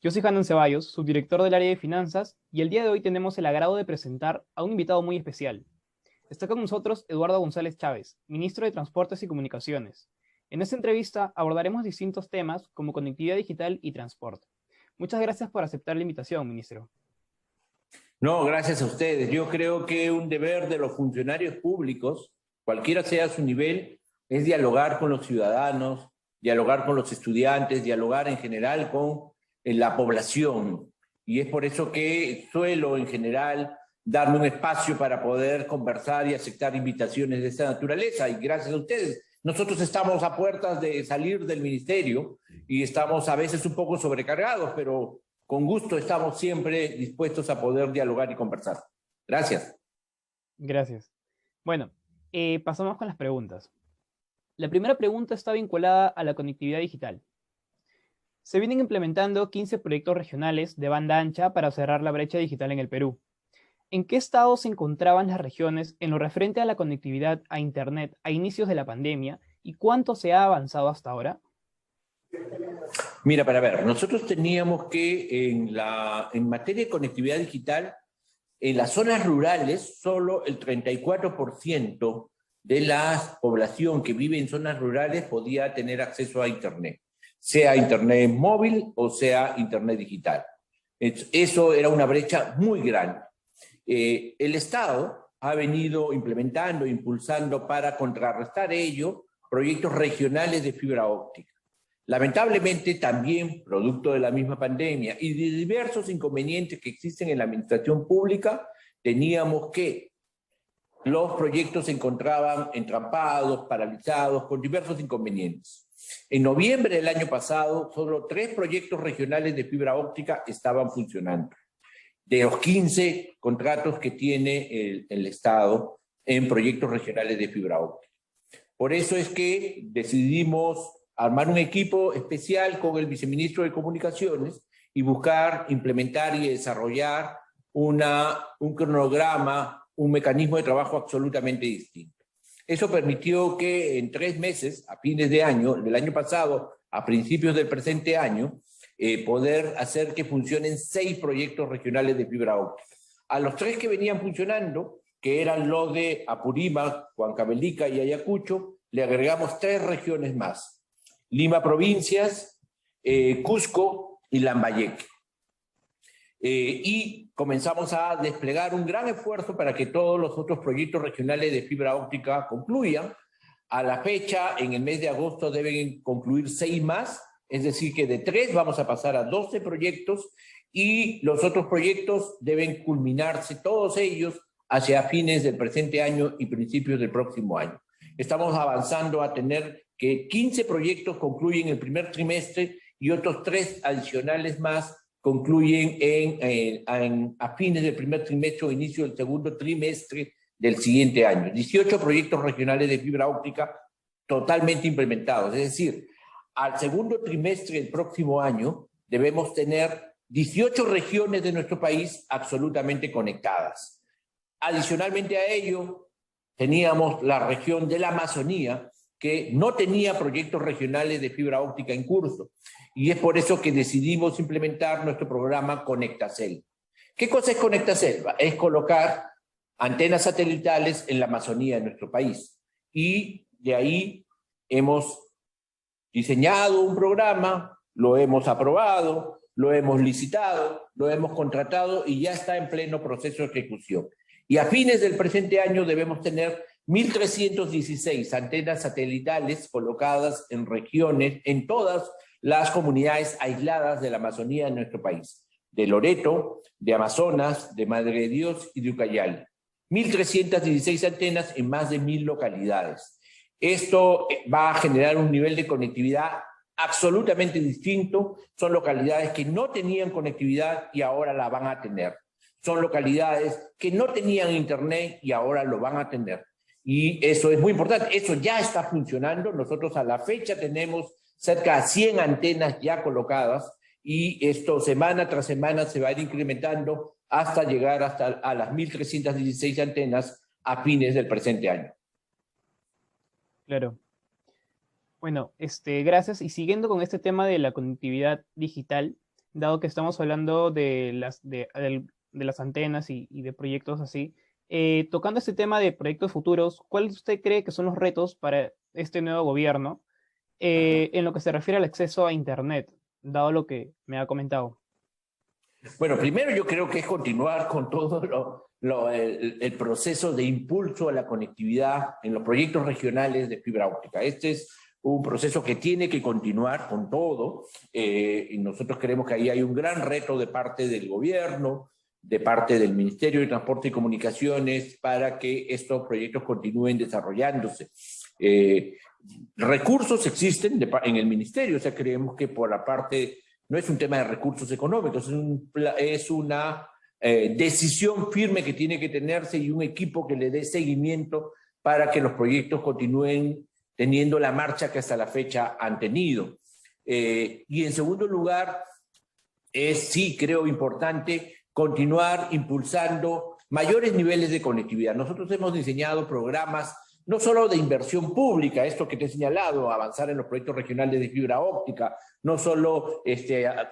Yo soy Hanan Ceballos, subdirector del área de finanzas, y el día de hoy tenemos el agrado de presentar a un invitado muy especial. Está con nosotros Eduardo González Chávez, ministro de Transportes y Comunicaciones. En esta entrevista abordaremos distintos temas como conectividad digital y transporte. Muchas gracias por aceptar la invitación, ministro. No, gracias a ustedes. Yo creo que un deber de los funcionarios públicos, cualquiera sea su nivel, es dialogar con los ciudadanos, dialogar con los estudiantes, dialogar en general con la población. Y es por eso que suelo en general darme un espacio para poder conversar y aceptar invitaciones de esta naturaleza. Y gracias a ustedes. Nosotros estamos a puertas de salir del ministerio y estamos a veces un poco sobrecargados, pero con gusto estamos siempre dispuestos a poder dialogar y conversar. Gracias. Gracias. Bueno, pasamos con las preguntas. La primera pregunta está vinculada a la conectividad digital. Se vienen implementando 15 proyectos regionales de banda ancha para cerrar la brecha digital en el Perú. ¿En qué estado se encontraban las regiones en lo referente a la conectividad a Internet a inicios de la pandemia y cuánto se ha avanzado hasta ahora? Mira, para ver, nosotros teníamos que en materia de conectividad digital, en las zonas rurales, solo el 34% de la población que vive en zonas rurales podía tener acceso a Internet, sea Internet móvil o sea Internet digital. Eso era una brecha muy grande. El Estado ha venido implementando, impulsando para contrarrestar ello proyectos regionales de fibra óptica. Lamentablemente también, producto de la misma pandemia y de diversos inconvenientes que existen en la administración pública, teníamos que los proyectos se encontraban entrampados, paralizados, con diversos inconvenientes. En noviembre del año pasado, solo 3 proyectos regionales de fibra óptica estaban funcionando, de los 15 contratos que tiene el Estado en proyectos regionales de fibra óptica. Por eso es que decidimos armar un equipo especial con el viceministro de Comunicaciones y buscar implementar y desarrollar un cronograma, un mecanismo de trabajo absolutamente distinto. Eso permitió que en 3 meses, a fines de año, del año pasado, a principios del presente año, poder hacer que funcionen 6 proyectos regionales de fibra óptica. A los 3 que venían funcionando, que eran los de Apurímac, Huancavelica y Ayacucho, le agregamos 3 regiones más: Lima Provincias, Cusco y Lambayeque. Y comenzamos a desplegar un gran esfuerzo para que todos los otros proyectos regionales de fibra óptica concluyan. A la fecha, en el mes de agosto, deben concluir 6 más, es decir, que de 3 vamos a pasar a 12 proyectos y los otros proyectos deben culminarse, todos ellos, hacia fines del presente año y principios del próximo año. Estamos avanzando a tener que 15 proyectos concluyen el primer trimestre y otros 3 adicionales más concluyen a fines del primer trimestre o inicio del segundo trimestre del siguiente año. 18 proyectos regionales de fibra óptica totalmente implementados. Es decir, al segundo trimestre del próximo año debemos tener 18 regiones de nuestro país absolutamente conectadas. Adicionalmente a ello, teníamos la región de la Amazonía, que no tenía proyectos regionales de fibra óptica en curso. Y es por eso que decidimos implementar nuestro programa Conectacel. ¿Qué cosa es Conectacel? Es colocar antenas satelitales en la Amazonía de nuestro país. Y de ahí hemos diseñado un programa, lo hemos aprobado, lo hemos licitado, lo hemos contratado y ya está en pleno proceso de ejecución. Y a fines del presente año debemos tener 1.316 antenas satelitales colocadas en regiones, en todas las comunidades aisladas de la Amazonía de nuestro país, de Loreto, de Amazonas, de Madre de Dios y de Ucayali. 1.316 antenas en más de 1.000 localidades. Esto va a generar un nivel de conectividad absolutamente distinto. Son localidades que no tenían conectividad y ahora la van a tener. Son localidades que no tenían internet y ahora lo van a tener. Y eso es muy importante. Eso ya está funcionando. Nosotros a la fecha tenemos cerca de 100 antenas ya colocadas y esto semana tras semana se va a ir incrementando hasta llegar a las 1.316 antenas a fines del presente año. Claro. Bueno, gracias. Y siguiendo con este tema de la conectividad digital, dado que estamos hablando de las antenas y de proyectos así, tocando este tema de proyectos futuros, ¿cuáles usted cree que son los retos para este nuevo gobierno en lo que se refiere al acceso a Internet, dado lo que me ha comentado? Bueno, primero yo creo que es continuar con todo el proceso de impulso a la conectividad en los proyectos regionales de fibra óptica. Este es un proceso que tiene que continuar con todo y nosotros creemos que ahí hay un gran reto de parte del gobierno, de parte del Ministerio de Transporte y Comunicaciones para que estos proyectos continúen desarrollándose. Recursos existen en el ministerio, o sea, creemos que por la parte no es un tema de recursos económicos, es una decisión firme que tiene que tenerse y un equipo que le dé seguimiento para que los proyectos continúen teniendo la marcha que hasta la fecha han tenido. Y en segundo lugar, sí creo importante continuar impulsando mayores niveles de conectividad. Nosotros hemos diseñado programas no solo de inversión pública, esto que te he señalado, avanzar en los proyectos regionales de fibra óptica, no solo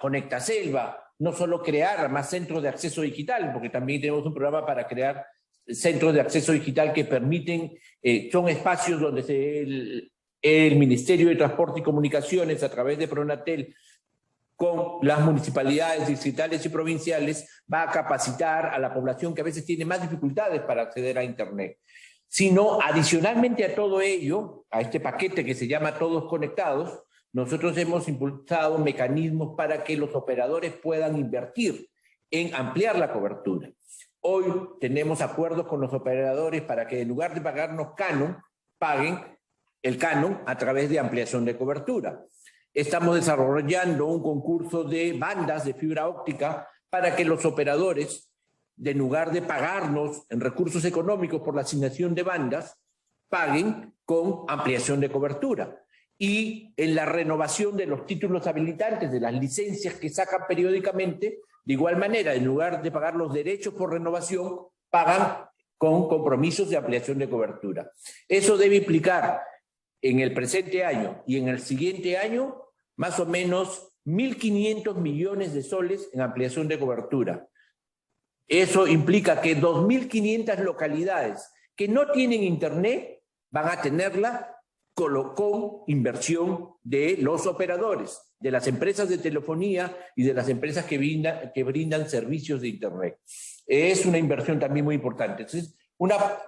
Conecta Selva, no solo crear más centros de acceso digital, porque también tenemos un programa para crear centros de acceso digital que permiten, son espacios donde el Ministerio de Transporte y Comunicaciones, a través de Pronatel, con las municipalidades distritales y provinciales, va a capacitar a la población que a veces tiene más dificultades para acceder a Internet. Sino, adicionalmente a todo ello, a este paquete que se llama Todos Conectados, nosotros hemos impulsado mecanismos para que los operadores puedan invertir en ampliar la cobertura. Hoy tenemos acuerdos con los operadores para que en lugar de pagarnos canon, paguen el canon a través de ampliación de cobertura. Estamos desarrollando un concurso de bandas de fibra óptica para que los operadores, en lugar de pagarnos en recursos económicos por la asignación de bandas, paguen con ampliación de cobertura. Y en la renovación de los títulos habilitantes, de las licencias que sacan periódicamente, de igual manera, en lugar de pagar los derechos por renovación, pagan con compromisos de ampliación de cobertura. Eso debe implicar en el presente año y en el siguiente año más o menos 1.500 millones de soles en ampliación de cobertura. Eso implica que 2.500 localidades que no tienen internet van a tenerla con inversión de los operadores, de las empresas de telefonía y de las empresas que brindan servicios de internet. Es una inversión también muy importante. Entonces,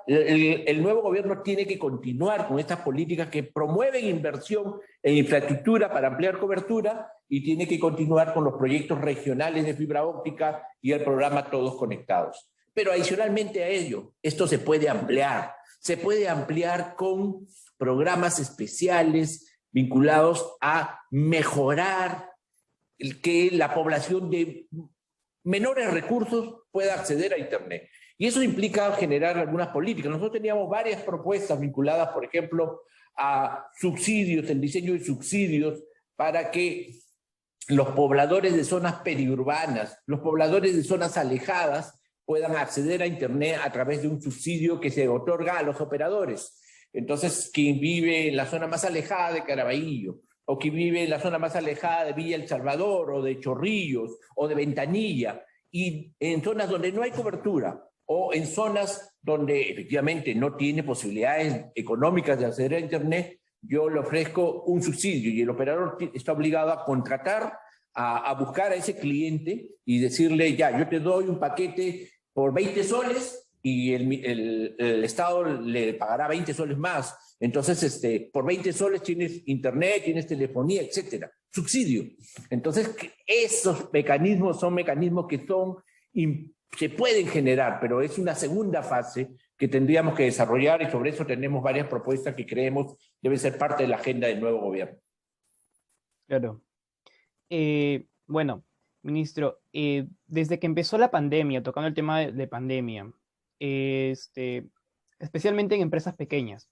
el nuevo gobierno tiene que continuar con estas políticas que promueven inversión en infraestructura para ampliar cobertura y tiene que continuar con los proyectos regionales de fibra óptica y el programa Todos Conectados. Pero adicionalmente a ello, esto se puede ampliar con programas especiales vinculados a mejorar que la población de menores recursos pueda acceder a Internet. Y eso implica generar algunas políticas. Nosotros teníamos varias propuestas vinculadas, por ejemplo, a subsidios, el diseño de subsidios para que los pobladores de zonas periurbanas, los pobladores de zonas alejadas puedan acceder a Internet a través de un subsidio que se otorga a los operadores. Entonces, quien vive en la zona más alejada de Caraballo, o quien vive en la zona más alejada de Villa El Salvador, o de Chorrillos, o de Ventanilla, y en zonas donde no hay cobertura, o en zonas donde efectivamente no tiene posibilidades económicas de acceder a Internet, yo le ofrezco un subsidio y el operador está obligado a contratar, a buscar a ese cliente y decirle, ya, yo te doy un paquete por 20 soles y el Estado le pagará 20 soles más. Entonces, por 20 soles tienes internet, tienes telefonía, etcétera. Subsidio. Entonces, esos mecanismos son mecanismos que se pueden generar, pero es una segunda fase que tendríamos que desarrollar y sobre eso tenemos varias propuestas que creemos deben ser parte de la agenda del nuevo gobierno. Claro. Bueno, ministro, desde que empezó la pandemia, tocando el tema de pandemia, especialmente en empresas pequeñas,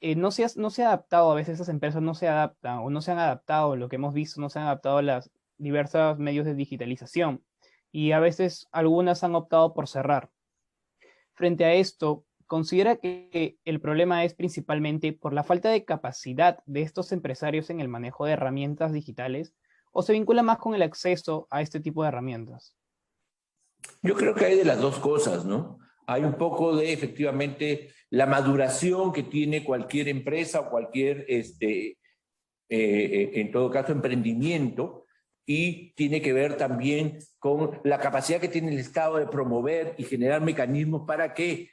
no se ha adaptado, a veces esas empresas no se adaptan o no se han adaptado, lo que hemos visto, no se han adaptado a los diversos medios de digitalización y a veces algunas han optado por cerrar. Frente a esto, ¿considera que el problema es principalmente por la falta de capacidad de estos empresarios en el manejo de herramientas digitales o se vincula más con el acceso a este tipo de herramientas? Yo creo que hay de las dos cosas, ¿no? Hay un poco de, efectivamente, la maduración que tiene cualquier empresa o cualquier, en todo caso, emprendimiento, y tiene que ver también con la capacidad que tiene el Estado de promover y generar mecanismos para que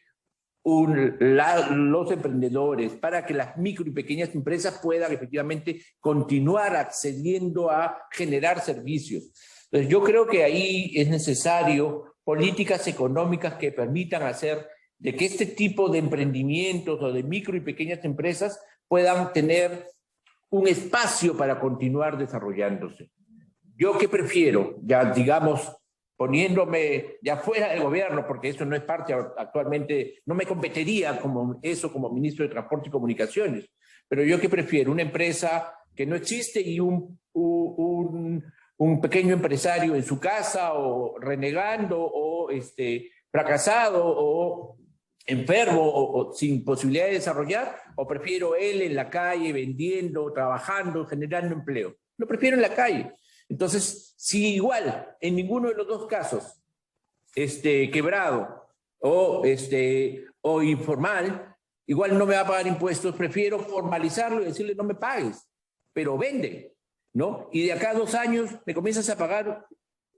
los emprendedores, para que las micro y pequeñas empresas puedan efectivamente continuar accediendo a generar servicios. Entonces, yo creo que ahí es necesario políticas económicas que permitan hacer de que este tipo de emprendimientos o de micro y pequeñas empresas puedan tener un espacio para continuar desarrollándose. ¿Yo qué prefiero? Ya digamos, poniéndome ya fuera del gobierno, porque eso no es parte actualmente, no me competiría como ministro de Transporte y Comunicaciones, pero yo qué prefiero, una empresa que no existe y un pequeño empresario en su casa o renegando o fracasado o enfermo o sin posibilidad de desarrollar, o prefiero él en la calle vendiendo, trabajando, generando empleo. Lo prefiero en la calle. Entonces, si igual en ninguno de los dos casos, quebrado o informal, igual no me va a pagar impuestos, prefiero formalizarlo y decirle no me pagues, pero vende, ¿no? Y de acá a 2 años me comienzas a pagar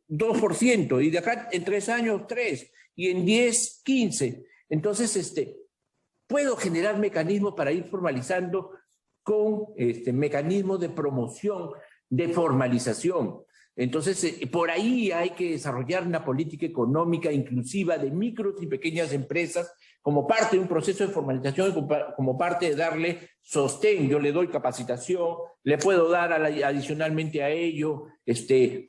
2%, y de acá en 3 años 3%, y en 10, 15%. Entonces, puedo generar mecanismos para ir formalizando con mecanismos de promoción, de formalización. Entonces, por ahí hay que desarrollar una política económica inclusiva de micros y pequeñas empresas como parte de un proceso de formalización, como parte de darle sostén. Yo le doy capacitación, le puedo dar adicionalmente a ello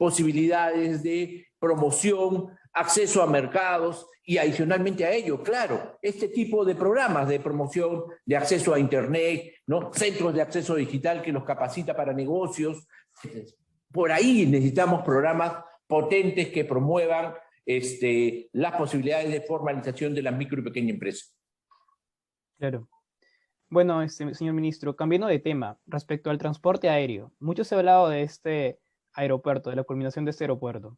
posibilidades de promoción, acceso a mercados y adicionalmente a ello, claro, este tipo de programas de promoción, de acceso a Internet, ¿no? Centros de acceso digital que los capacita para negocios. Por ahí necesitamos programas potentes que promuevan las posibilidades de formalización de las micro y pequeñas empresas. Claro. Bueno, señor ministro, cambiando de tema, respecto al transporte aéreo, mucho se ha hablado de este aeropuerto, de la culminación de este aeropuerto.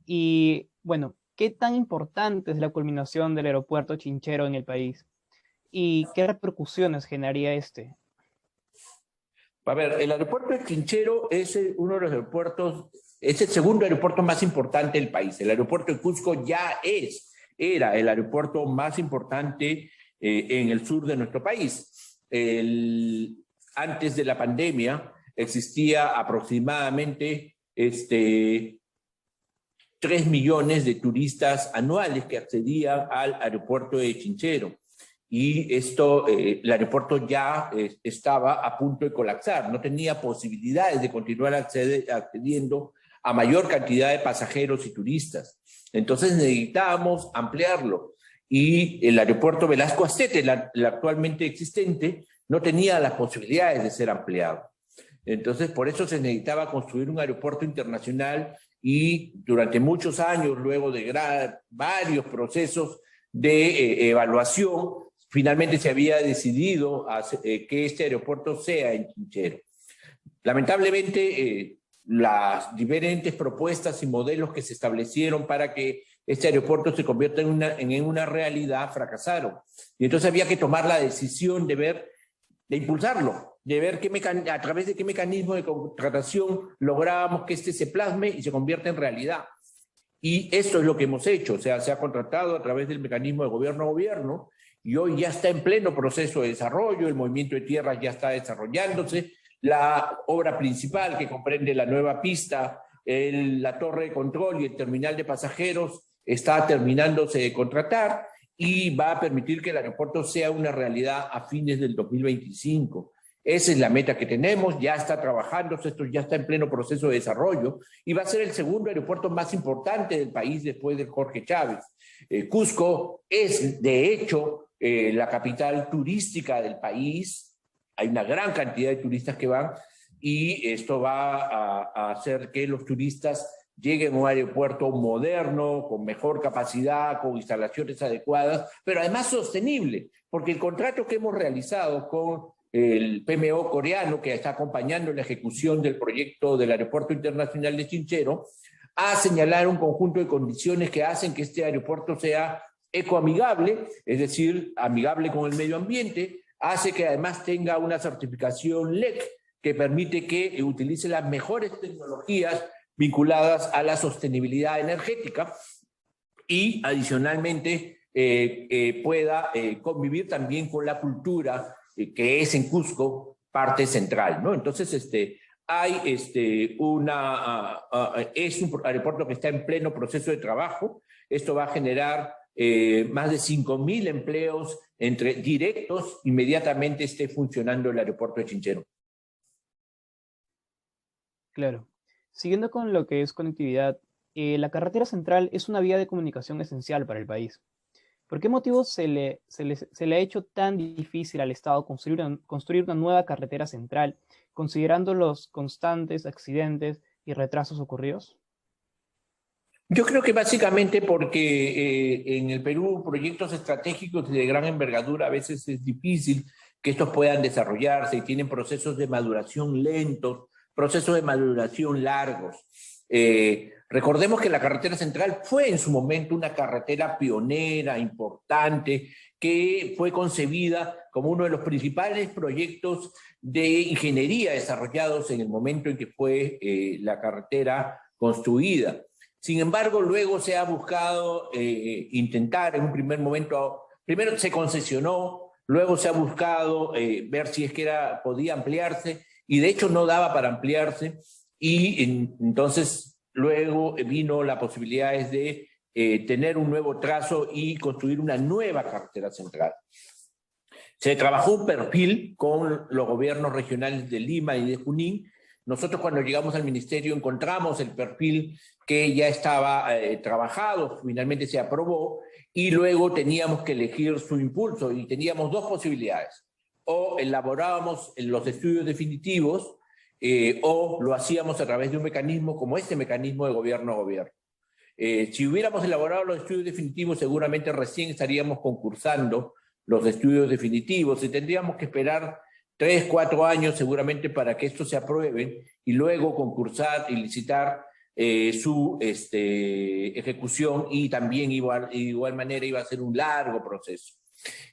Y bueno, ¿qué tan importante es la culminación del aeropuerto Chinchero en el país? ¿Y qué repercusiones generaría este? A ver, el aeropuerto de Chinchero es uno de los aeropuertos, es el segundo aeropuerto más importante del país. El aeropuerto de Cusco era el aeropuerto más importante en el sur de nuestro país. Antes de la pandemia existía aproximadamente 3 millones de turistas anuales que accedían al aeropuerto de Chinchero. Y el aeropuerto ya estaba a punto de colapsar, no tenía posibilidades de continuar accediendo a mayor cantidad de pasajeros y turistas. Entonces necesitábamos ampliarlo. Y el aeropuerto Velasco Astete, el actualmente existente, no tenía las posibilidades de ser ampliado. Entonces, por eso se necesitaba construir un aeropuerto internacional y durante muchos años, luego de varios procesos de evaluación, finalmente se había decidido que este aeropuerto sea en Chinchero. Lamentablemente, las diferentes propuestas y modelos que se establecieron para que este aeropuerto se convierta en una realidad fracasaron. Y entonces había que tomar la decisión de impulsarlo, de ver a través de qué mecanismo de contratación lográbamos que se plasme y se convierta en realidad. Y eso es lo que hemos hecho, o sea, se ha contratado a través del mecanismo de gobierno a gobierno y hoy ya está en pleno proceso de desarrollo, el movimiento de tierras ya está desarrollándose, la obra principal que comprende la nueva pista, la torre de control y el terminal de pasajeros está terminándose de contratar y va a permitir que el aeropuerto sea una realidad a fines del 2025. Esa es la meta que tenemos, ya está trabajando, esto ya está en pleno proceso de desarrollo y va a ser el segundo aeropuerto más importante del país después de Jorge Chávez. Cusco es, de hecho, la capital turística del país, hay una gran cantidad de turistas que van y esto va a hacer que los turistas lleguen a un aeropuerto moderno, con mejor capacidad, con instalaciones adecuadas, pero además sostenible, porque el contrato que hemos realizado con el PMO coreano, que está acompañando la ejecución del proyecto del Aeropuerto Internacional de Chinchero, a señalar un conjunto de condiciones que hacen que este aeropuerto sea ecoamigable, es decir, amigable con el medio ambiente, hace que además tenga una certificación LEC que permite que utilice las mejores tecnologías vinculadas a la sostenibilidad energética y adicionalmente pueda convivir también con la cultura que es en Cusco parte central, ¿no? Entonces, hay es un aeropuerto que está en pleno proceso de trabajo. Esto va a generar más de 5.000 empleos entre directos, inmediatamente esté funcionando el aeropuerto de Chinchero. Claro. Siguiendo con lo que es conectividad, la carretera central es una vía de comunicación esencial para el país. ¿Por qué motivo se le ha hecho tan difícil al Estado construir una nueva carretera central, considerando los constantes accidentes y retrasos ocurridos? Yo creo que básicamente porque en el Perú proyectos estratégicos de gran envergadura a veces es difícil que estos puedan desarrollarse y tienen procesos de maduración lentos, procesos de maduración largos. Recordemos que la carretera central fue en su momento una carretera pionera, importante, que fue concebida como uno de los principales proyectos de ingeniería desarrollados en el momento en que fue la carretera construida. Sin embargo, luego se ha buscado intentar en un primer momento, primero se concesionó, luego se ha buscado ver si es que podía ampliarse y de hecho no daba para ampliarse y entonces luego vino la posibilidad de tener un nuevo trazo y construir una nueva carretera central. Se trabajó un perfil con los gobiernos regionales de Lima y de Junín. Nosotros cuando llegamos al ministerio encontramos el perfil que ya estaba trabajado, finalmente se aprobó y luego teníamos que elegir su impulso y teníamos dos posibilidades. O elaborábamos los estudios definitivos o lo hacíamos a través de un mecanismo como este mecanismo de gobierno a gobierno. Si hubiéramos elaborado los estudios definitivos, seguramente recién estaríamos concursando los estudios definitivos y tendríamos que esperar 3, 4 años seguramente para que estos se aprueben y luego concursar y licitar su ejecución y también de igual manera iba a ser un largo proceso.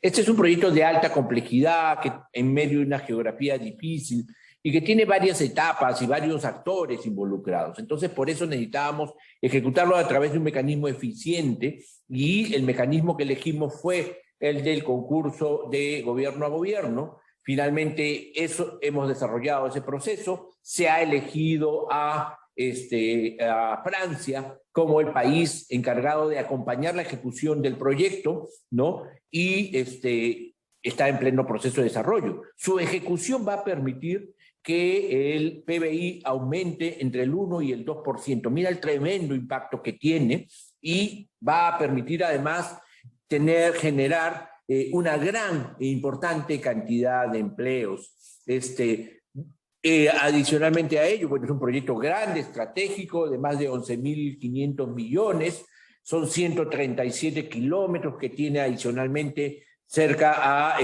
Este es un proyecto de alta complejidad que en medio de una geografía difícil y que tiene varias etapas y varios actores involucrados. Entonces, por eso necesitábamos ejecutarlo a través de un mecanismo eficiente y el mecanismo que elegimos fue el del concurso de gobierno a gobierno. Finalmente, hemos desarrollado ese proceso, se ha elegido a Francia como el país encargado de acompañar la ejecución del proyecto, ¿no? Y está en pleno proceso de desarrollo. Su ejecución va a permitir que el PBI aumente entre el 1 y el 2%. Mira el tremendo impacto que tiene y va a permitir además generar una gran e importante cantidad de empleos. Adicionalmente a ello, bueno, es un proyecto grande, estratégico, de más de 11.500 millones, son 137 kilómetros que tiene adicionalmente cerca a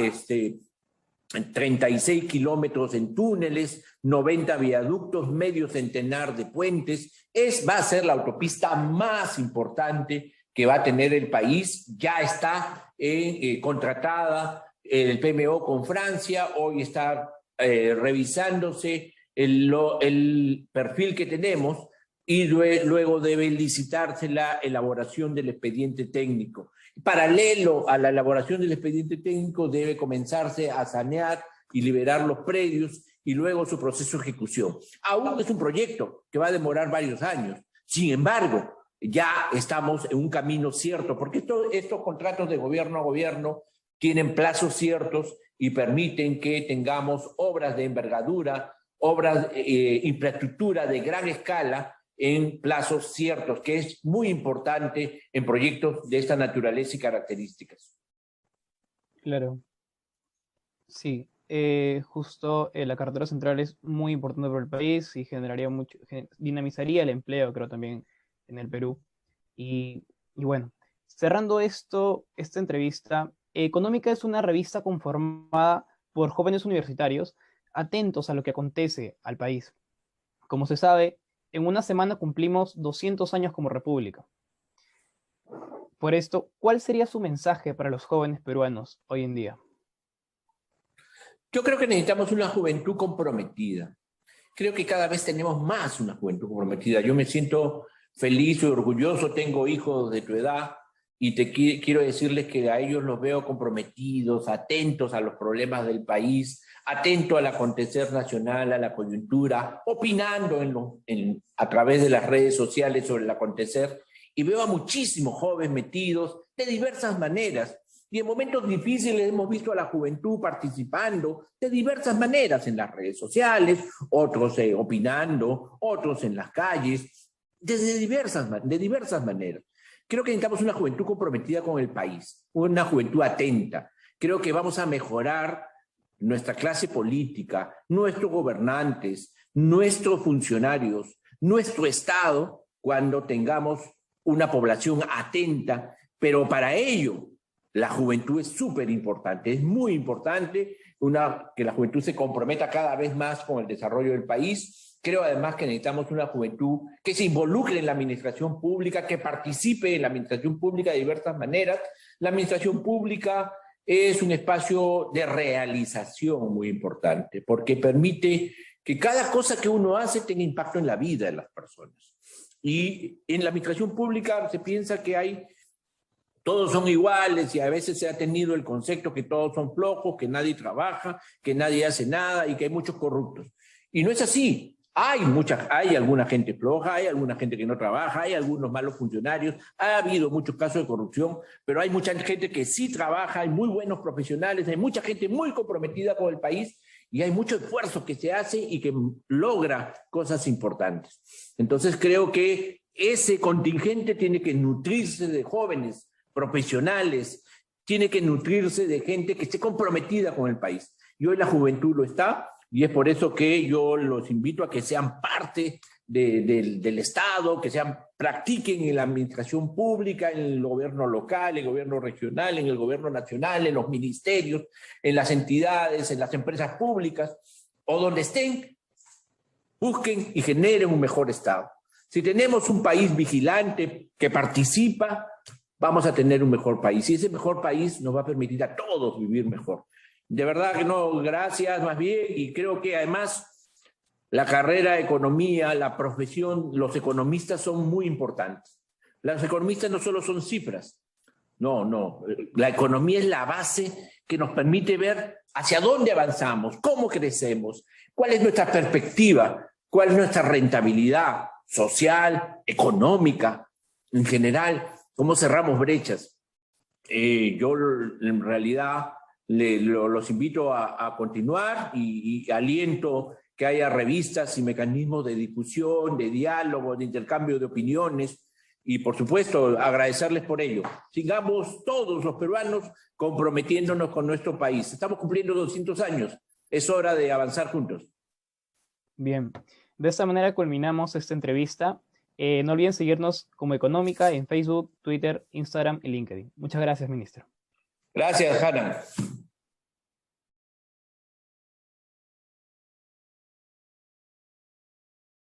36 kilómetros en túneles, 90 viaductos, medio centenar de puentes. Va a ser la autopista más importante que va a tener el país. Ya está contratada el PMO con Francia, hoy está revisándose el perfil que tenemos y luego debe licitarse la elaboración del expediente técnico. Paralelo a la elaboración del expediente técnico debe comenzarse a sanear y liberar los predios y luego su proceso de ejecución. Aún es un proyecto que va a demorar varios años. Sin embargo, ya estamos en un camino cierto, porque estos contratos de gobierno a gobierno tienen plazos ciertos y permiten que tengamos obras de envergadura, infraestructura de gran escala en plazos ciertos, que es muy importante en proyectos de esta naturaleza y características. Claro. Sí. justo la cartera central es muy importante para el país y generaría mucho, dinamizaría el empleo, creo, también en el Perú. Y bueno, cerrando esta entrevista, Económica es una revista conformada por jóvenes universitarios atentos a lo que acontece al país. Como se sabe, en una semana cumplimos 200 años como república. Por esto, ¿cuál sería su mensaje para los jóvenes peruanos hoy en día? Yo creo que necesitamos una juventud comprometida. Creo que cada vez tenemos más una juventud comprometida. Yo me siento feliz y orgulloso, tengo hijos de tu edad y quiero decirles que a ellos los veo comprometidos, atentos a los problemas del país, atentos al acontecer nacional, a la coyuntura, opinando a través de las redes sociales sobre el acontecer, y veo a muchísimos jóvenes metidos de diversas maneras. Y en momentos difíciles hemos visto a la juventud participando de diversas maneras en las redes sociales, otros opinando, otros en las calles, de diversas maneras. Creo que necesitamos una juventud comprometida con el país, una juventud atenta. Creo que vamos a mejorar nuestra clase política, nuestros gobernantes, nuestros funcionarios, nuestro Estado, cuando tengamos una población atenta, pero para ello la juventud es súper importante, es muy importante que la juventud se comprometa cada vez más con el desarrollo del país. Creo además que necesitamos una juventud que se involucre en la administración pública, que participe en la administración pública de diversas maneras. La administración pública es un espacio de realización muy importante, porque permite que cada cosa que uno hace tenga impacto en la vida de las personas. Y en la administración pública se piensa que todos son iguales y a veces se ha tenido el concepto que todos son flojos, que nadie trabaja, que nadie hace nada y que hay muchos corruptos. Y no es así. Hay alguna gente floja, hay alguna gente que no trabaja, hay algunos malos funcionarios, ha habido muchos casos de corrupción, pero hay mucha gente que sí trabaja, hay muy buenos profesionales, hay mucha gente muy comprometida con el país y hay mucho esfuerzo que se hace y que logra cosas importantes. Entonces creo que ese contingente tiene que nutrirse de jóvenes profesionales, tiene que nutrirse de gente que esté comprometida con el país. Y hoy la juventud lo está, y es por eso que yo los invito a que sean parte del Estado, que practiquen en la administración pública, en el gobierno local, en el gobierno regional, en el gobierno nacional, en los ministerios, en las entidades, en las empresas públicas, o donde estén, busquen y generen un mejor Estado. Si tenemos un país vigilante que participa, vamos a tener un mejor país. Y ese mejor país nos va a permitir a todos vivir mejor. De verdad que no, gracias más bien. Y creo que además la carrera de economía, la profesión, los economistas son muy importantes. Los economistas no solo son cifras. No. La economía es la base que nos permite ver hacia dónde avanzamos, cómo crecemos, cuál es nuestra perspectiva, cuál es nuestra rentabilidad social, económica, en general, cómo cerramos brechas. Yo en realidad los invito a continuar y aliento que haya revistas y mecanismos de difusión, de diálogo, de intercambio de opiniones y, por supuesto, agradecerles por ello. Sigamos todos los peruanos comprometiéndonos con nuestro país. Estamos cumpliendo 200 años. Es hora de avanzar juntos. Bien, de esta manera culminamos esta entrevista. No olviden seguirnos como Económica en Facebook, Twitter, Instagram y LinkedIn. Muchas gracias, ministro. Gracias, Hannah.